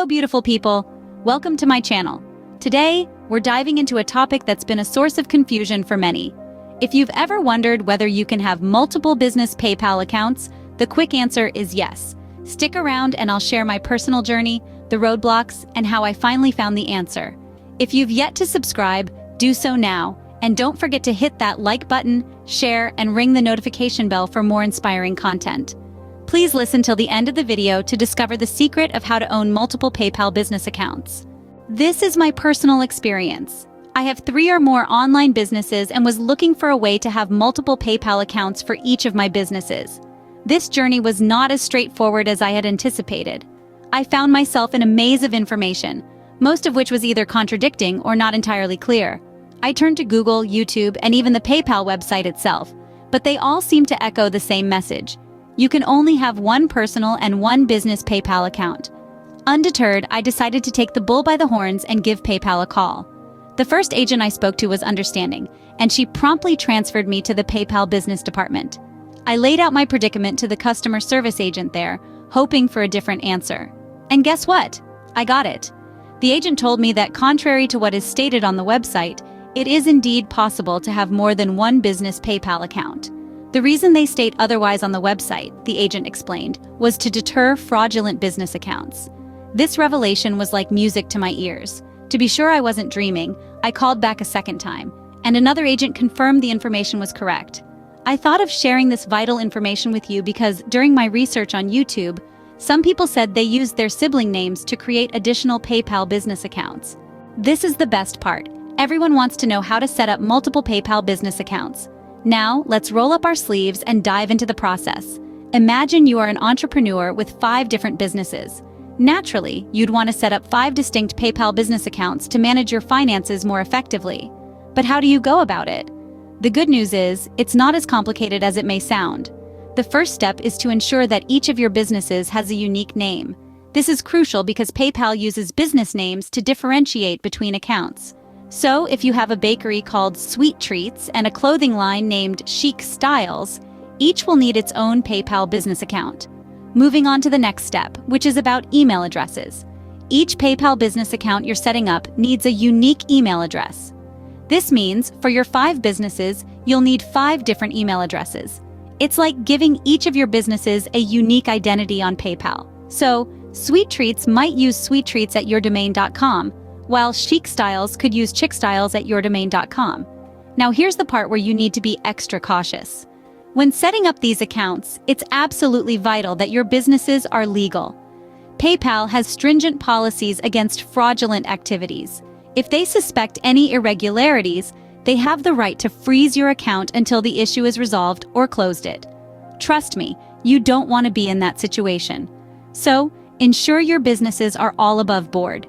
Hello, beautiful people. Welcome to my channel. Today, we're diving into a topic that's been a source of confusion for many. If you've ever wondered whether you can have multiple business PayPal accounts, the quick answer is yes. Stick around and I'll share my personal journey, the roadblocks, and how I finally found the answer. If you've yet to subscribe, do so now, and don't forget to hit that like button, share, and ring the notification bell for more inspiring content. Please listen till the end of the video to discover the secret of how to own multiple PayPal business accounts. This is my personal experience. I have 3 or more online businesses and was looking for a way to have multiple PayPal accounts for each of my businesses. This journey was not as straightforward as I had anticipated. I found myself in a maze of information, most of which was either contradicting or not entirely clear. I turned to Google, YouTube, and even the PayPal website itself, but they all seemed to echo the same message. You can only have one personal and one business PayPal account. Undeterred, I decided to take the bull by the horns and give PayPal a call. The first agent I spoke to was understanding, and she promptly transferred me to the PayPal business department. I laid out my predicament to the customer service agent there, hoping for a different answer. And guess what? I got it. The agent told me that contrary to what is stated on the website, it is indeed possible to have more than one business PayPal account. The reason they state otherwise on the website, the agent explained, was to deter fraudulent business accounts. This revelation was like music to my ears. To be sure I wasn't dreaming, I called back a second time, and another agent confirmed the information was correct. I thought of sharing this vital information with you because during my research on YouTube, some people said they used their sibling names to create additional PayPal business accounts. This is the best part. Everyone wants to know how to set up multiple PayPal business accounts. Now, let's roll up our sleeves and dive into the process. Imagine you are an entrepreneur with 5 different businesses. Naturally, you'd want to set up 5 distinct PayPal business accounts to manage your finances more effectively. But how do you go about it? The good news is, it's not as complicated as it may sound. The first step is to ensure that each of your businesses has a unique name. This is crucial because PayPal uses business names to differentiate between accounts. So, if you have a bakery called Sweet Treats and a clothing line named Chic Styles, each will need its own PayPal business account. Moving on to the next step, which is about email addresses. Each PayPal business account you're setting up needs a unique email address. This means, for your 5 businesses, you'll need 5 different email addresses. It's like giving each of your businesses a unique identity on PayPal. So, Sweet Treats might use sweettreats@yourdomain.com, while Chic Styles could use chickstyles@yourdomain.com. Now here's the part where you need to be extra cautious. When setting up these accounts, it's absolutely vital that your businesses are legal. PayPal has stringent policies against fraudulent activities. If they suspect any irregularities, they have the right to freeze your account until the issue is resolved or closed it. Trust me, you don't want to be in that situation. So, ensure your businesses are all above board.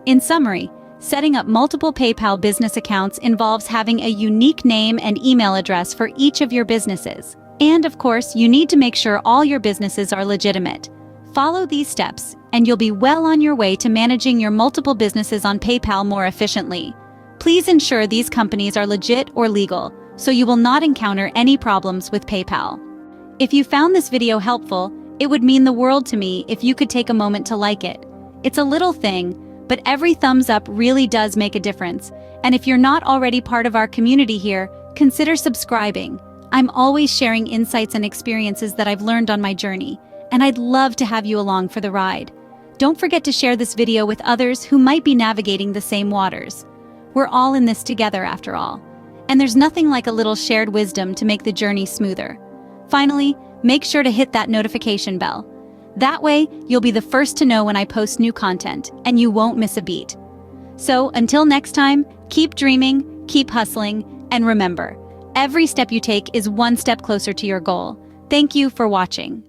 In summary, setting up multiple PayPal business accounts involves having a unique name and email address for each of your businesses. And of course, you need to make sure all your businesses are legitimate. Follow these steps, and you'll be well on your way to managing your multiple businesses on PayPal more efficiently. Please ensure these companies are legit or legal, so you will not encounter any problems with PayPal. If you found this video helpful, it would mean the world to me if you could take a moment to like it. It's a little thing, but every thumbs up really does make a difference. And if you're not already part of our community here, consider subscribing. I'm always sharing insights and experiences that I've learned on my journey, and I'd love to have you along for the ride. Don't forget to share this video with others who might be navigating the same waters. We're all in this together after all. And there's nothing like a little shared wisdom to make the journey smoother. Finally, make sure to hit that notification bell. That way, you'll be the first to know when I post new content, and you won't miss a beat. So, until next time, keep dreaming, keep hustling, and remember, every step you take is one step closer to your goal. Thank you for watching.